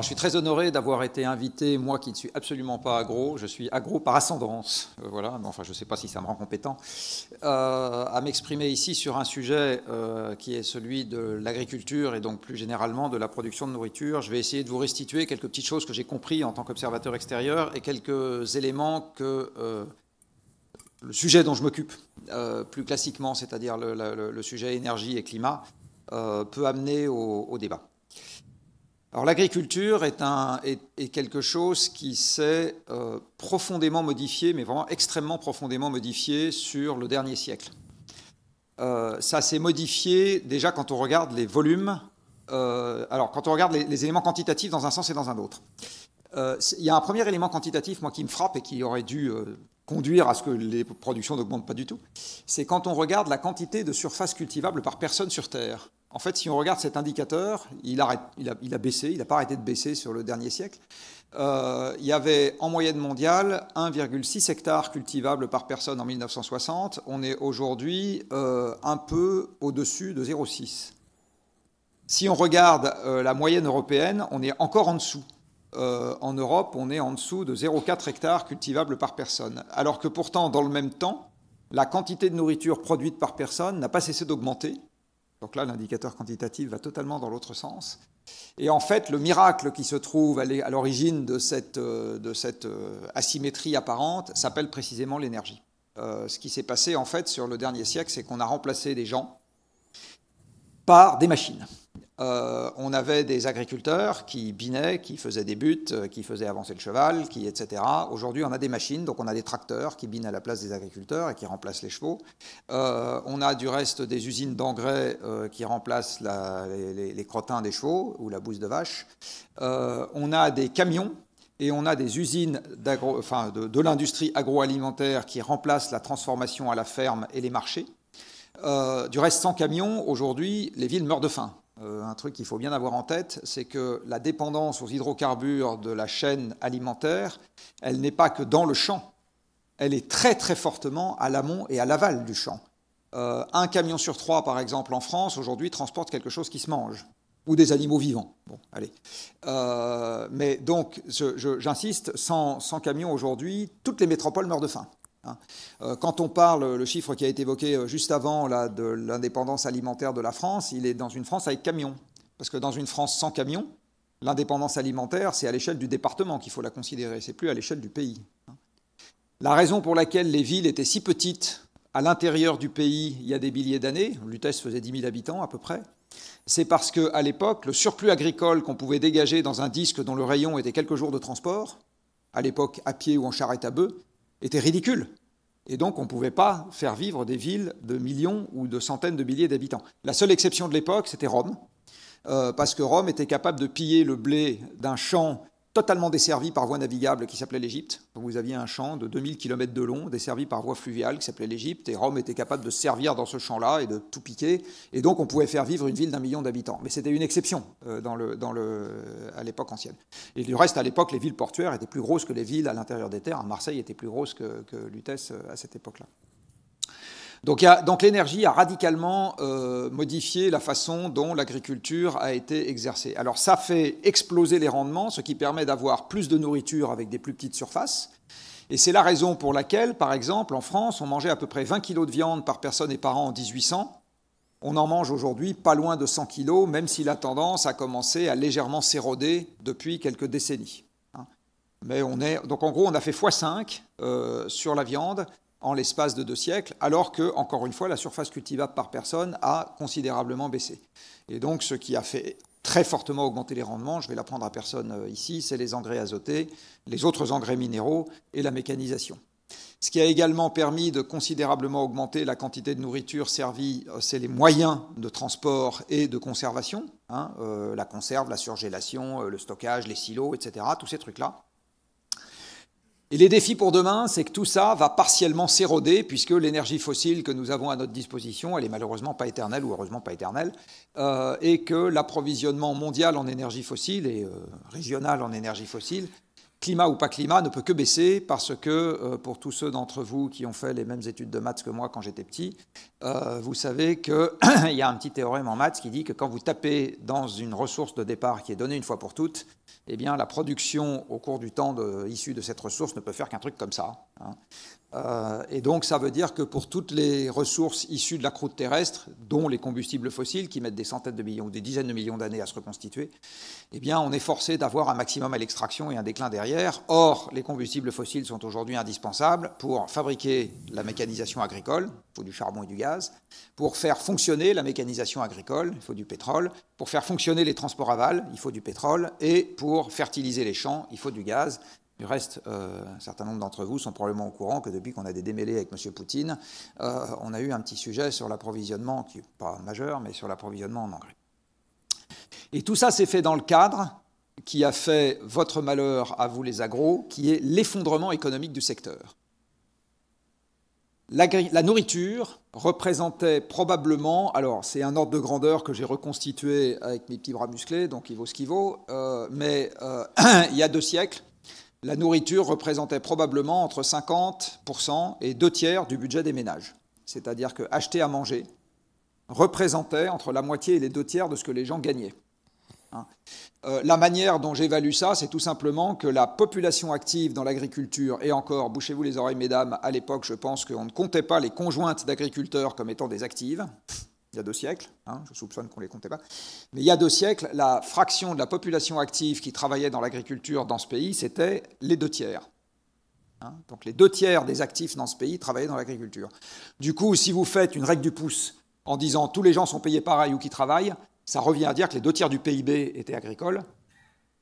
Je suis très honoré d'avoir été invité, moi qui ne suis absolument pas agro, je suis agro par ascendance, voilà, mais enfin je ne sais pas si ça me rend compétent, à m'exprimer ici sur un sujet qui est celui de l'agriculture et donc plus généralement de la production de nourriture. Je vais essayer de vous restituer quelques petites choses que j'ai compris en tant qu'observateur extérieur et quelques éléments que le sujet dont je m'occupe plus classiquement, c'est-à-dire le sujet énergie et climat, peut amener au débat. Alors l'agriculture est quelque chose qui s'est profondément modifié, mais vraiment extrêmement profondément modifié sur le dernier siècle. Ça s'est modifié déjà quand on regarde les volumes, alors quand on regarde les éléments quantitatifs dans un sens et dans un autre. Il y a un premier élément quantitatif, moi, qui me frappe et qui aurait dû conduire à ce que les productions n'augmentent pas du tout, c'est quand on regarde la quantité de surface cultivable par personne sur Terre. En fait, si on regarde cet indicateur, il a baissé, il n'a pas arrêté de baisser sur le dernier siècle. Il y avait en moyenne mondiale 1,6 hectares cultivables par personne en 1960. On est aujourd'hui un peu au-dessus de 0,6. Si on regarde la moyenne européenne, on est encore en dessous. En Europe, on est en dessous de 0,4 hectares cultivables par personne. Alors que pourtant, dans le même temps, la quantité de nourriture produite par personne n'a pas cessé d'augmenter. Donc là, l'indicateur quantitatif va totalement dans l'autre sens. Et en fait, le miracle qui se trouve à l'origine de cette asymétrie apparente s'appelle précisément l'énergie. Ce qui s'est passé, en fait, sur le dernier siècle, c'est qu'on a remplacé des gens par des machines. On avait des agriculteurs qui binaient, qui faisaient des buts, qui faisaient avancer le cheval, etc. Aujourd'hui, on a des machines, donc on a des tracteurs qui binent à la place des agriculteurs et qui remplacent les chevaux. On a du reste des usines d'engrais qui remplacent les crottins des chevaux ou la bouse de vache. On a des camions et on a des usines de l'industrie agroalimentaire qui remplacent la transformation à la ferme et les marchés. Du reste, sans camions, aujourd'hui, les villes meurent de faim. Un truc qu'il faut bien avoir en tête, c'est que la dépendance aux hydrocarbures de la chaîne alimentaire, elle n'est pas que dans le champ, elle est très très fortement à l'amont et à l'aval du champ. Un camion sur 3, par exemple, en France, aujourd'hui, transporte quelque chose qui se mange, ou des animaux vivants. Bon, allez. Mais donc, j'insiste, sans camions aujourd'hui, toutes les métropoles meurent de faim. Quand on parle, le chiffre qui a été évoqué juste avant là, de l'indépendance alimentaire de la France, il est dans une France avec camions. Parce que dans une France sans camions, l'indépendance alimentaire, c'est à l'échelle du département qu'il faut la considérer, c'est plus à l'échelle du pays. La raison pour laquelle les villes étaient si petites à l'intérieur du pays il y a des milliers d'années, Lutèce faisait 10 000 habitants à peu près, c'est parce qu'à l'époque, le surplus agricole qu'on pouvait dégager dans un disque dont le rayon était quelques jours de transport, à l'époque à pied ou en charrette à bœufs, était ridicule. Et donc, on ne pouvait pas faire vivre des villes de millions ou de centaines de milliers d'habitants. La seule exception de l'époque, c'était Rome, parce que Rome était capable de piller le blé d'un champ totalement desservi par voie navigable qui s'appelait l'Égypte. Vous aviez un champ de 2000 km de long, desservi par voie fluviale qui s'appelait l'Égypte, et Rome était capable de se servir dans ce champ-là et de tout piquer, et donc on pouvait faire vivre une ville d'1 million d'habitants. Mais c'était une exception à l'époque ancienne. Et du reste, à l'époque, les villes portuaires étaient plus grosses que les villes à l'intérieur des terres. Marseille était plus grosse que Lutèce à cette époque-là. Donc l'énergie a radicalement modifié la façon dont l'agriculture a été exercée. Alors ça fait exploser les rendements, ce qui permet d'avoir plus de nourriture avec des plus petites surfaces. Et c'est la raison pour laquelle, par exemple, en France, on mangeait à peu près 20 kilos de viande par personne et par an en 1800. On en mange aujourd'hui pas loin de 100 kilos, même si la tendance a commencé à légèrement s'éroder depuis quelques décennies. Mais donc en gros, on a fait x5 sur la viande en l'espace de 2 siècles, alors que, encore une fois, la surface cultivable par personne a considérablement baissé. Et donc, ce qui a fait très fortement augmenter les rendements, je vais l'apprendre à personne ici, c'est les engrais azotés, les autres engrais minéraux et la mécanisation. Ce qui a également permis de considérablement augmenter la quantité de nourriture servie, c'est les moyens de transport et de conservation, la conserve, la surgélation, le stockage, les silos, etc., tous ces trucs-là. Et les défis pour demain, c'est que tout ça va partiellement s'éroder, puisque l'énergie fossile que nous avons à notre disposition, elle est malheureusement pas éternelle, ou heureusement pas éternelle, et que l'approvisionnement mondial en énergie fossile et régional en énergie fossile, climat ou pas climat, ne peut que baisser, parce que pour tous ceux d'entre vous qui ont fait les mêmes études de maths que moi quand j'étais petit, vous savez qu'il y a un petit théorème en maths qui dit que quand vous tapez dans une ressource de départ qui est donnée une fois pour toutes, eh bien, la production au cours du temps issue de cette ressource ne peut faire qu'un truc comme ça. Et donc, ça veut dire que pour toutes les ressources issues de la croûte terrestre, dont les combustibles fossiles, qui mettent des centaines de millions ou des dizaines de millions d'années à se reconstituer, eh bien, on est forcé d'avoir un maximum à l'extraction et un déclin derrière. Or, les combustibles fossiles sont aujourd'hui indispensables pour fabriquer la mécanisation agricole, il faut du charbon et du gaz, pour faire fonctionner la mécanisation agricole, il faut du pétrole, pour faire fonctionner les transports aval, il faut du pétrole, et pour fertiliser les champs, il faut du gaz. Du reste, un certain nombre d'entre vous sont probablement au courant que depuis qu'on a des démêlés avec M. Poutine, on a eu un petit sujet sur l'approvisionnement, qui n'est pas majeur, mais sur l'approvisionnement en engrais. Et tout ça s'est fait dans le cadre qui a fait votre malheur à vous les agros, qui est l'effondrement économique du secteur. La nourriture représentait probablement, alors c'est un ordre de grandeur que j'ai reconstitué avec mes petits bras musclés, donc il vaut ce qu'il vaut, mais il y a 2 siècles, la nourriture représentait probablement entre 50% et 2/3 du budget des ménages. C'est-à-dire que acheter à manger représentait entre la moitié et les 2/3 de ce que les gens gagnaient. La manière dont j'évalue ça, c'est tout simplement que la population active dans l'agriculture, et encore, bouchez-vous les oreilles, mesdames, à l'époque, je pense qu'on ne comptait pas les conjointes d'agriculteurs comme étant des actives, il y a 2 siècles, je soupçonne qu'on ne les comptait pas, mais il y a 2 siècles, la fraction de la population active qui travaillait dans l'agriculture dans ce pays, c'était les 2/3. Donc les 2/3 des actifs dans ce pays travaillaient dans l'agriculture. Du coup, si vous faites une règle du pouce en disant tous les gens sont payés pareil ou qui travaillent, ça revient à dire que les 2/3 du PIB étaient agricoles,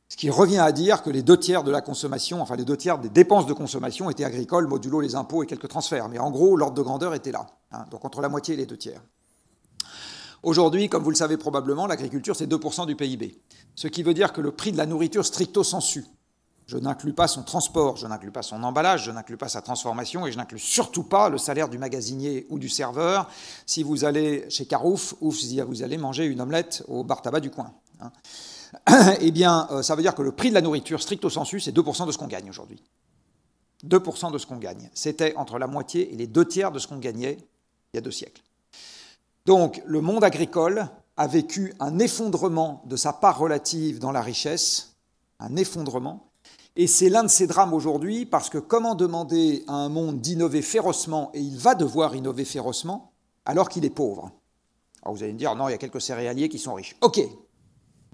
ce qui revient à dire que les 2/3 de la consommation, enfin les 2/3 des dépenses de consommation étaient agricoles, modulo les impôts et quelques transferts. Mais en gros, l'ordre de grandeur était là. Donc entre la moitié et les 2/3. Aujourd'hui, comme vous le savez probablement, l'agriculture, c'est 2% du PIB. Ce qui veut dire que le prix de la nourriture stricto sensu, je n'inclus pas son transport, je n'inclus pas son emballage, je n'inclus pas sa transformation et je n'inclus surtout pas le salaire du magasinier ou du serveur. Si vous allez chez Carouf, vous allez manger une omelette au bar tabac du coin. Eh bien, ça veut dire que le prix de la nourriture stricto sensu, c'est 2% de ce qu'on gagne aujourd'hui. 2% de ce qu'on gagne. C'était entre la moitié et les 2/3 de ce qu'on gagnait il y a 2 siècles. Donc, le monde agricole a vécu un effondrement de sa part relative dans la richesse, un effondrement, et c'est l'un de ces drames aujourd'hui, parce que comment demander à un monde d'innover férocement, et il va devoir innover férocement, alors qu'il est pauvre? Alors vous allez me dire, non, il y a quelques céréaliers qui sont riches. Ok,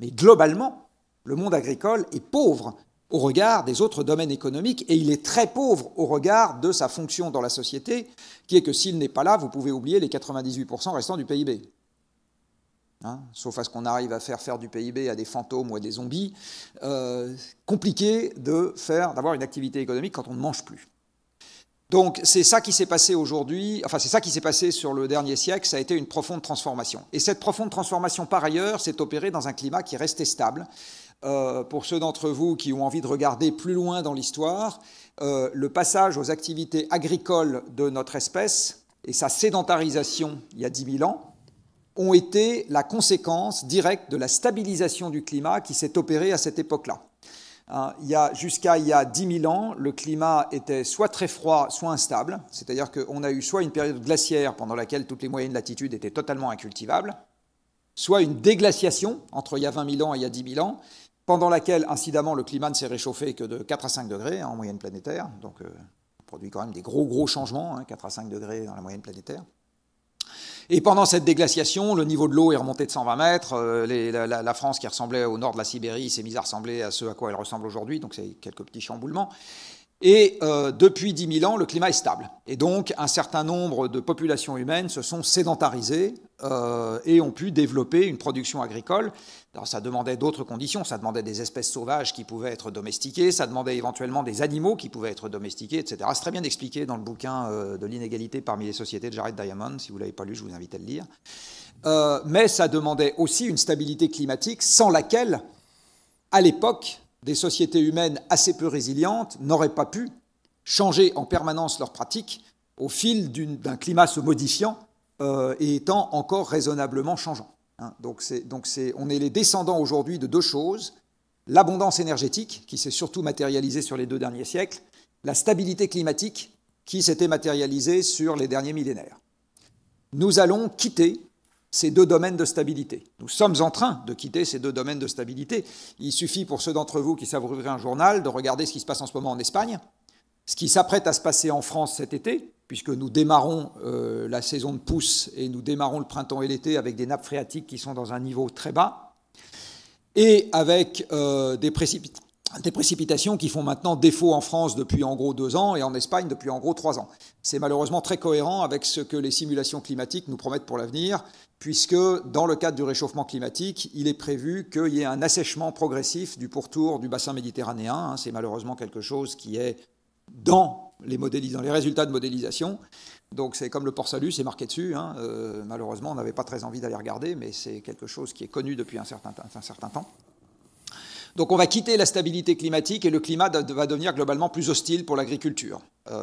mais globalement, le monde agricole est pauvre au regard des autres domaines économiques, et il est très pauvre au regard de sa fonction dans la société, qui est que s'il n'est pas là, vous pouvez oublier les 98% restants du PIB. Sauf à ce qu'on arrive à faire du PIB à des fantômes ou à des zombies, compliqué d'avoir une activité économique quand on ne mange plus. Donc c'est ça qui s'est passé aujourd'hui, enfin c'est ça qui s'est passé sur le dernier siècle, ça a été une profonde transformation. Et cette profonde transformation, par ailleurs, s'est opérée dans un climat qui restait stable. Pour ceux d'entre vous qui ont envie de regarder plus loin dans l'histoire, le passage aux activités agricoles de notre espèce et sa sédentarisation il y a 10 000 ans ont été la conséquence directe de la stabilisation du climat qui s'est opérée à cette époque-là. Jusqu'à il y a 10 000 ans, le climat était soit très froid, soit instable, c'est-à-dire qu'on a eu soit une période glaciaire pendant laquelle toutes les moyennes latitudes étaient totalement incultivables, soit une déglaciation entre il y a 20 000 ans et il y a 10 000 ans, pendant laquelle, incidemment, le climat ne s'est réchauffé que de 4 à 5 degrés en moyenne planétaire, donc on produit quand même des gros changements, 4 à 5 degrés dans la moyenne planétaire. Et pendant cette déglaciation, le niveau de l'eau est remonté de 120 mètres, la France qui ressemblait au nord de la Sibérie s'est mise à ressembler à ce à quoi elle ressemble aujourd'hui, donc c'est quelques petits chamboulements. Et depuis 10 000 ans, le climat est stable. Et donc, un certain nombre de populations humaines se sont sédentarisées et ont pu développer une production agricole. Alors, ça demandait d'autres conditions. Ça demandait des espèces sauvages qui pouvaient être domestiquées. Ça demandait éventuellement des animaux qui pouvaient être domestiqués, etc. C'est très bien expliqué dans le bouquin de l'inégalité parmi les sociétés de Jared Diamond. Si vous ne l'avez pas lu, je vous invite à le lire. Mais ça demandait aussi une stabilité climatique sans laquelle, à l'époque, des sociétés humaines assez peu résilientes n'auraient pas pu changer en permanence leurs pratiques au fil d'un climat se modifiant et étant encore raisonnablement changeant. Donc on est les descendants aujourd'hui de 2 choses, l'abondance énergétique, qui s'est surtout matérialisée sur les 2 derniers siècles, la stabilité climatique, qui s'était matérialisée sur les derniers millénaires. Nous allons quitter ces deux domaines de stabilité. Nous sommes en train de quitter ces deux domaines de stabilité. Il suffit pour ceux d'entre vous qui savent ouvrir un journal de regarder ce qui se passe en ce moment en Espagne, ce qui s'apprête à se passer en France cet été, puisque nous démarrons la saison de pousse et nous démarrons le printemps et l'été avec des nappes phréatiques qui sont dans un niveau très bas, et avec des précipitations qui font maintenant défaut en France depuis en gros 2 ans et en Espagne depuis en gros 3 ans. C'est malheureusement très cohérent avec ce que les simulations climatiques nous promettent pour l'avenir, puisque dans le cadre du réchauffement climatique, il est prévu qu'il y ait un assèchement progressif du pourtour du bassin méditerranéen. C'est malheureusement quelque chose qui est dans les résultats de modélisation. Donc c'est comme le Port-Salut, c'est marqué dessus. Malheureusement, on n'avait pas très envie d'aller regarder, mais c'est quelque chose qui est connu depuis un certain temps. Donc on va quitter la stabilité climatique et le climat va devenir globalement plus hostile pour l'agriculture.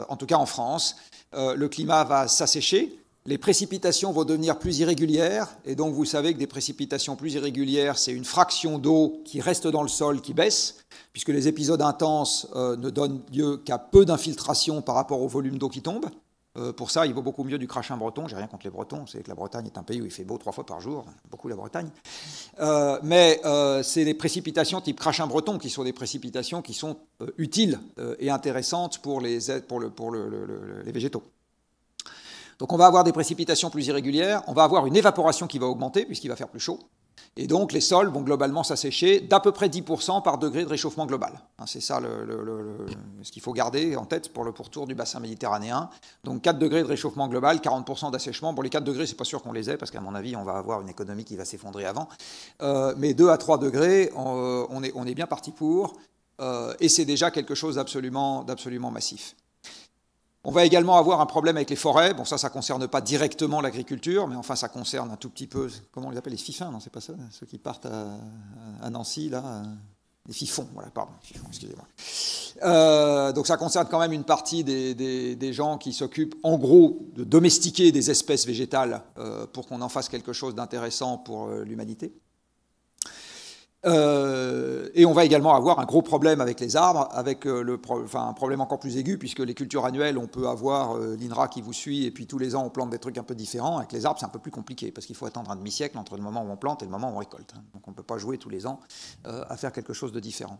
En tout cas en France, le climat va s'assécher, les précipitations vont devenir plus irrégulières, et donc vous savez que des précipitations plus irrégulières, c'est une fraction d'eau qui reste dans le sol qui baisse, puisque les épisodes intenses ne donnent lieu qu'à peu d'infiltration par rapport au volume d'eau qui tombe. Pour ça, il vaut beaucoup mieux du crachin breton. J'ai rien contre les Bretons. C'est que la Bretagne est un pays où il fait beau 3 fois par jour. Beaucoup la Bretagne. Mais c'est les précipitations type crachin breton qui sont des précipitations qui sont utiles et intéressantes pour les végétaux. Donc on va avoir des précipitations plus irrégulières. On va avoir une évaporation qui va augmenter puisqu'il va faire plus chaud. Et donc les sols vont globalement s'assécher d'à peu près 10% par degré de réchauffement global. C'est ça ce qu'il faut garder en tête pour le pourtour du bassin méditerranéen. Donc 4 degrés de réchauffement global, 40% d'assèchement. Bon, les 4 degrés, c'est pas sûr qu'on les ait, parce qu'à mon avis, on va avoir une économie qui va s'effondrer avant. Mais 2 à 3 degrés, on est bien parti pour. Et c'est déjà quelque chose d'absolument massif. On va également avoir un problème avec les forêts. Bon, ça ne concerne pas directement l'agriculture, mais enfin, ça concerne un tout petit peu, comment on les appelle, les fifins, non, c'est pas ça, ceux qui partent à Nancy, là, les fifons, voilà, pardon, fifons, excusez-moi. Donc ça concerne quand même une partie des gens qui s'occupent, en gros, de domestiquer des espèces végétales pour qu'on en fasse quelque chose d'intéressant pour l'humanité. Et on va également avoir un gros problème avec les arbres, avec un problème encore plus aigu, puisque les cultures annuelles, on peut avoir l'INRA qui vous suit, et puis tous les ans on plante des trucs un peu différents. Avec les arbres, c'est un peu plus compliqué, parce qu'il faut attendre un demi-siècle entre le moment où on plante et le moment où on récolte. Donc on ne peut pas jouer tous les ans à faire quelque chose de différent.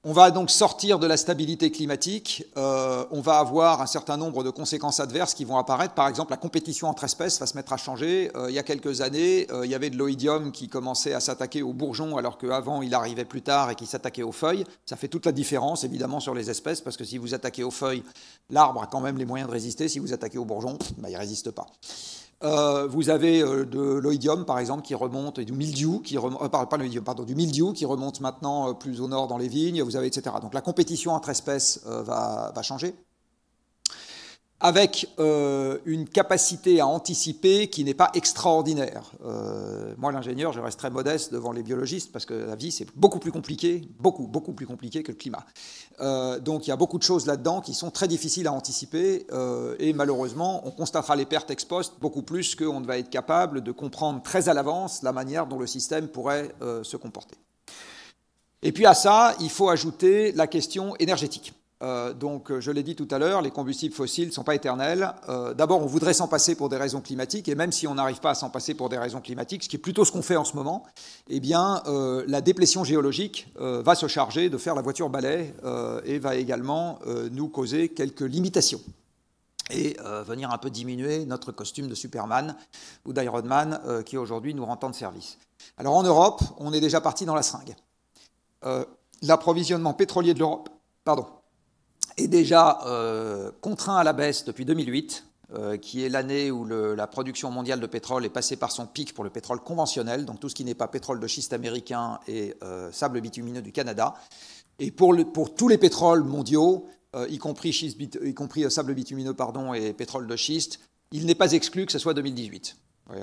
On va donc sortir de la stabilité climatique, on va avoir un certain nombre de conséquences adverses qui vont apparaître. Par exemple, la compétition entre espèces va se mettre à changer. Il y a quelques années, il y avait de l'oïdium qui commençait à s'attaquer aux bourgeons, alors qu'avant, il arrivait plus tard et qui s'attaquait aux feuilles. Ça fait toute la différence, évidemment, sur les espèces, parce que si vous attaquez aux feuilles, l'arbre a quand même les moyens de résister. Si vous attaquez aux bourgeons, il ne résiste pas. Vous avez de l'oïdium, par exemple, qui remonte, et du mildiou, du mildiou qui remonte maintenant plus au nord dans les vignes, vous avez, etc. Donc la compétition entre espèces va changer, avec une capacité à anticiper qui n'est pas extraordinaire. Moi, l'ingénieur, je reste très modeste devant les biologistes, parce que la vie, c'est beaucoup plus compliqué, beaucoup plus compliqué que le climat. Donc il y a beaucoup de choses là-dedans qui sont très difficiles à anticiper, et malheureusement, on constatera les pertes ex post beaucoup plus qu'on ne va être capable de comprendre très à l'avance la manière dont le système pourrait se comporter. Et puis à ça, il faut ajouter la question énergétique. Donc, je l'ai dit tout à l'heure, les combustibles fossiles ne sont pas éternels. D'abord, on voudrait s'en passer pour des raisons climatiques, et même si on n'arrive pas à s'en passer pour des raisons climatiques, ce qui est plutôt ce qu'on fait en ce moment, eh bien, la déplétion géologique va se charger de faire la voiture balai et va également nous causer quelques limitations et venir un peu diminuer notre costume de Superman ou d'Iron Man qui aujourd'hui nous rend tant de service. Alors en Europe, on est déjà parti dans la seringue. L'approvisionnement pétrolier de l'Europe, est déjà contraint à la baisse depuis 2008, qui est l'année où la production mondiale de pétrole est passée par son pic pour le pétrole conventionnel, donc tout ce qui n'est pas pétrole de schiste américain et sable bitumineux du Canada. Et pour tous les pétroles mondiaux, y compris sable bitumineux et pétrole de schiste, il n'est pas exclu que ce soit 2018.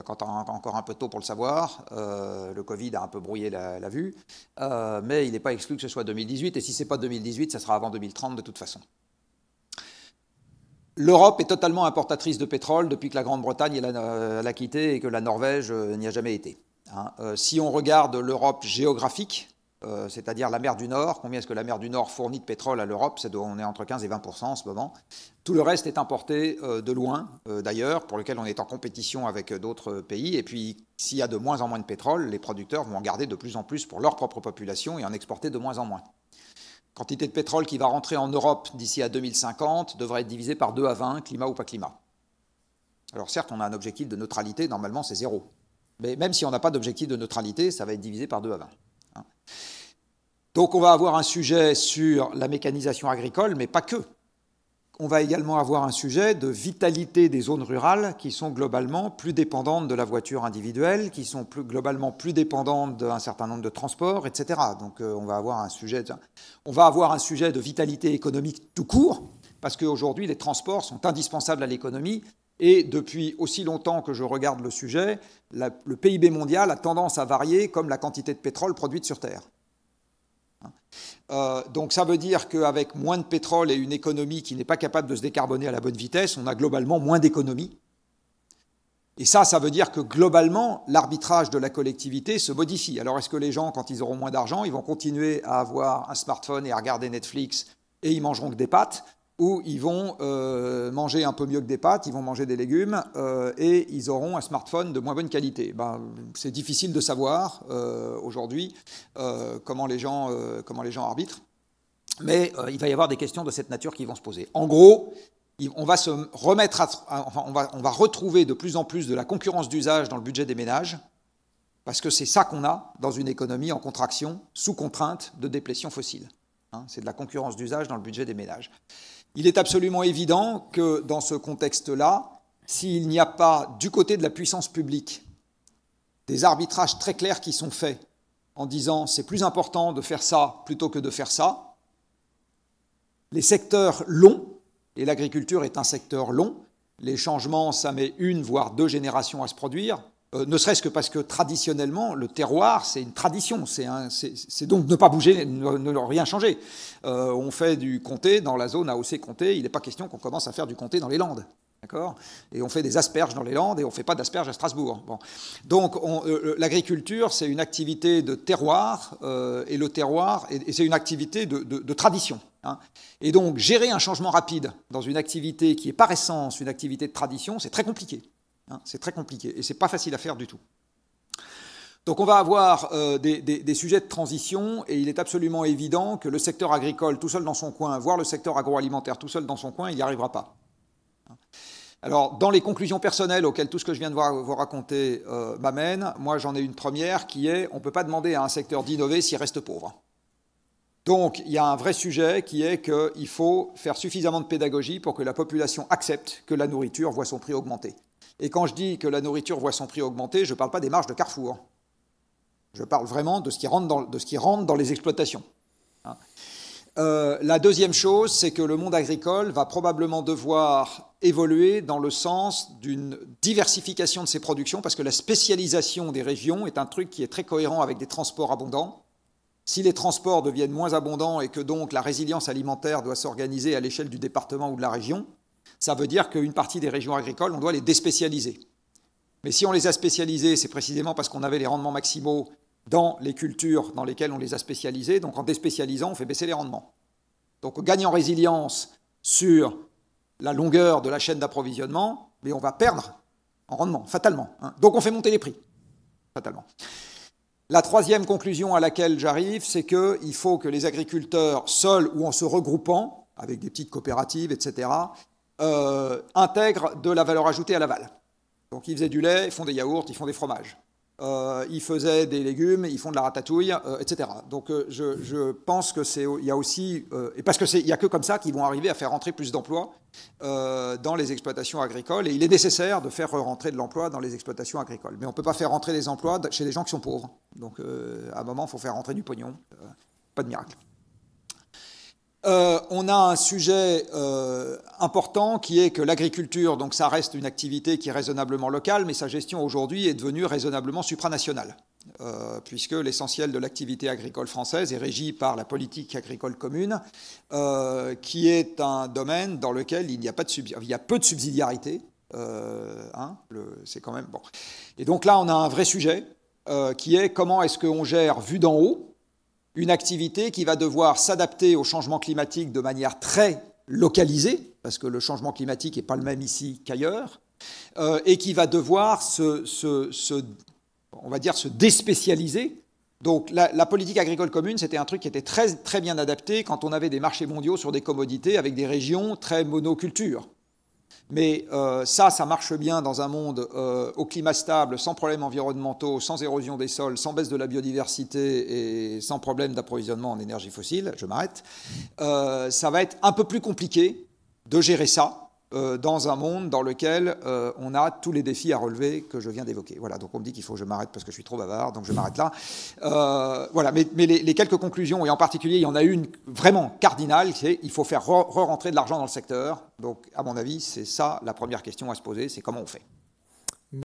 Quand on a encore un peu tôt pour le savoir, le Covid a un peu brouillé la vue, mais il n'est pas exclu que ce soit 2018, et si ce n'est pas 2018, ça sera avant 2030 de toute façon. L'Europe est totalement importatrice de pétrole depuis que la Grande-Bretagne l'a quitté et que la Norvège n'y a jamais été. Si on regarde l'Europe géographique, c'est-à-dire la mer du Nord. Combien est-ce que la mer du Nord fournit de pétrole à l'Europe? On est entre 15 et 20% en ce moment. Tout le reste est importé de loin, d'ailleurs, pour lequel on est en compétition avec d'autres pays. Et puis, s'il y a de moins en moins de pétrole, les producteurs vont en garder de plus en plus pour leur propre population et en exporter de moins en moins. La quantité de pétrole qui va rentrer en Europe d'ici à 2050 devrait être divisée par 2 à 20, climat ou pas climat. Alors certes, on a un objectif de neutralité, normalement c'est 0. Mais même si on n'a pas d'objectif de neutralité, ça va être divisé par 2 à 20. Donc on va avoir un sujet sur la mécanisation agricole, mais pas que. On va également avoir un sujet de vitalité des zones rurales qui sont globalement plus dépendantes de la voiture individuelle, qui sont globalement plus dépendantes d'un certain nombre de transports, etc. Donc on va avoir un sujet de vitalité économique tout court, parce qu'aujourd'hui les transports sont indispensables à l'économie, et depuis aussi longtemps que je regarde le sujet, le PIB mondial a tendance à varier comme la quantité de pétrole produite sur Terre. Donc ça veut dire qu'avec moins de pétrole et une économie qui n'est pas capable de se décarboner à la bonne vitesse, on a globalement moins d'économie. Et ça veut dire que globalement, l'arbitrage de la collectivité se modifie. Alors est-ce que les gens, quand ils auront moins d'argent, ils vont continuer à avoir un smartphone et à regarder Netflix et ils mangeront que des pâtes, ou ils vont manger un peu mieux que des pâtes, ils vont manger des légumes et ils auront un smartphone de moins bonne qualité? C'est difficile de savoir aujourd'hui comment les gens arbitrent, mais il va y avoir des questions de cette nature qui vont se poser. En gros, on va retrouver de plus en plus de la concurrence d'usage dans le budget des ménages, parce que c'est ça qu'on a dans une économie en contraction, sous contrainte de déplétion fossile. C'est de la concurrence d'usage dans le budget des ménages. Il est absolument évident que dans ce contexte-là, s'il n'y a pas du côté de la puissance publique des arbitrages très clairs qui sont faits en disant c'est plus important de faire ça plutôt que de faire ça, les secteurs longs, et l'agriculture est un secteur long, les changements, ça met 1 voire 2 générations à se produire, ne serait-ce que parce que traditionnellement, le terroir, c'est une tradition, c'est donc ne pas bouger, ne rien changer. On fait du comté dans la zone AOC comté, il n'est pas question qu'on commence à faire du comté dans les Landes. D'accord ? Et on fait des asperges dans les Landes et on ne fait pas d'asperges à Strasbourg. Bon. Donc l'agriculture, c'est une activité de terroir, et le terroir, et c'est une activité de tradition. Et donc gérer un changement rapide dans une activité qui est par essence une activité de tradition, c'est très compliqué. C'est très compliqué et ce n'est pas facile à faire du tout. Donc on va avoir des sujets de transition et il est absolument évident que le secteur agricole tout seul dans son coin, voire le secteur agroalimentaire tout seul dans son coin, il n'y arrivera pas. Alors dans les conclusions personnelles auxquelles tout ce que je viens de vous raconter m'amène, moi j'en ai une première qui est on ne peut pas demander à un secteur d'innover s'il reste pauvre. Donc il y a un vrai sujet qui est qu'il faut faire suffisamment de pédagogie pour que la population accepte que la nourriture voit son prix augmenter. Et quand je dis que la nourriture voit son prix augmenter, je ne parle pas des marges de Carrefour. Je parle vraiment de ce qui rentre dans les exploitations. La deuxième chose, c'est que le monde agricole va probablement devoir évoluer dans le sens d'une diversification de ses productions, parce que la spécialisation des régions est un truc qui est très cohérent avec des transports abondants. Si les transports deviennent moins abondants et que donc la résilience alimentaire doit s'organiser à l'échelle du département ou de la région, ça veut dire qu'une partie des régions agricoles, on doit les déspécialiser. Mais si on les a spécialisées, c'est précisément parce qu'on avait les rendements maximaux dans les cultures dans lesquelles on les a spécialisés. Donc en déspécialisant, on fait baisser les rendements. Donc on gagne en résilience sur la longueur de la chaîne d'approvisionnement, mais on va perdre en rendement, fatalement. Donc on fait monter les prix, fatalement. La troisième conclusion à laquelle j'arrive, c'est qu'il faut que les agriculteurs, seuls ou en se regroupant, avec des petites coopératives, etc., intègrent de la valeur ajoutée à l'aval. Donc ils faisaient du lait, ils font des yaourts, ils font des fromages. Ils faisaient des légumes, ils font de la ratatouille, etc. Donc je pense qu'il y a aussi... et parce qu'il n'y a que comme ça qu'ils vont arriver à faire rentrer plus d'emplois dans les exploitations agricoles. Et il est nécessaire de faire rentrer de l'emploi dans les exploitations agricoles. Mais on ne peut pas faire rentrer des emplois chez des gens qui sont pauvres. Donc à un moment, il faut faire rentrer du pognon. Pas de miracle. On a un sujet important qui est que l'agriculture, donc ça reste une activité qui est raisonnablement locale, mais sa gestion aujourd'hui est devenue raisonnablement supranationale, puisque l'essentiel de l'activité agricole française est régi par la politique agricole commune, qui est un domaine dans lequel il y a peu de subsidiarité. C'est quand même bon. Et donc là, on a un vrai sujet qui est comment est-ce qu'on gère, vu d'en haut, une activité qui va devoir s'adapter au changement climatique de manière très localisée, parce que le changement climatique n'est pas le même ici qu'ailleurs, et qui va devoir on va dire, se déspécialiser. Donc la politique agricole commune, c'était un truc qui était très, très bien adapté quand on avait des marchés mondiaux sur des commodités avec des régions très monocultures. Mais ça marche bien dans un monde au climat stable, sans problèmes environnementaux, sans érosion des sols, sans baisse de la biodiversité et sans problème d'approvisionnement en énergie fossile. Je m'arrête. Ça va être un peu plus compliqué de gérer ça dans un monde dans lequel on a tous les défis à relever que je viens d'évoquer. Voilà, donc on me dit qu'il faut que je m'arrête parce que je suis trop bavard, donc je m'arrête là. Voilà, mais les quelques conclusions, et en particulier, il y en a une vraiment cardinale, c'est qu'il faut faire re-rentrer de l'argent dans le secteur. Donc, à mon avis, c'est ça la première question à se poser, c'est comment on fait.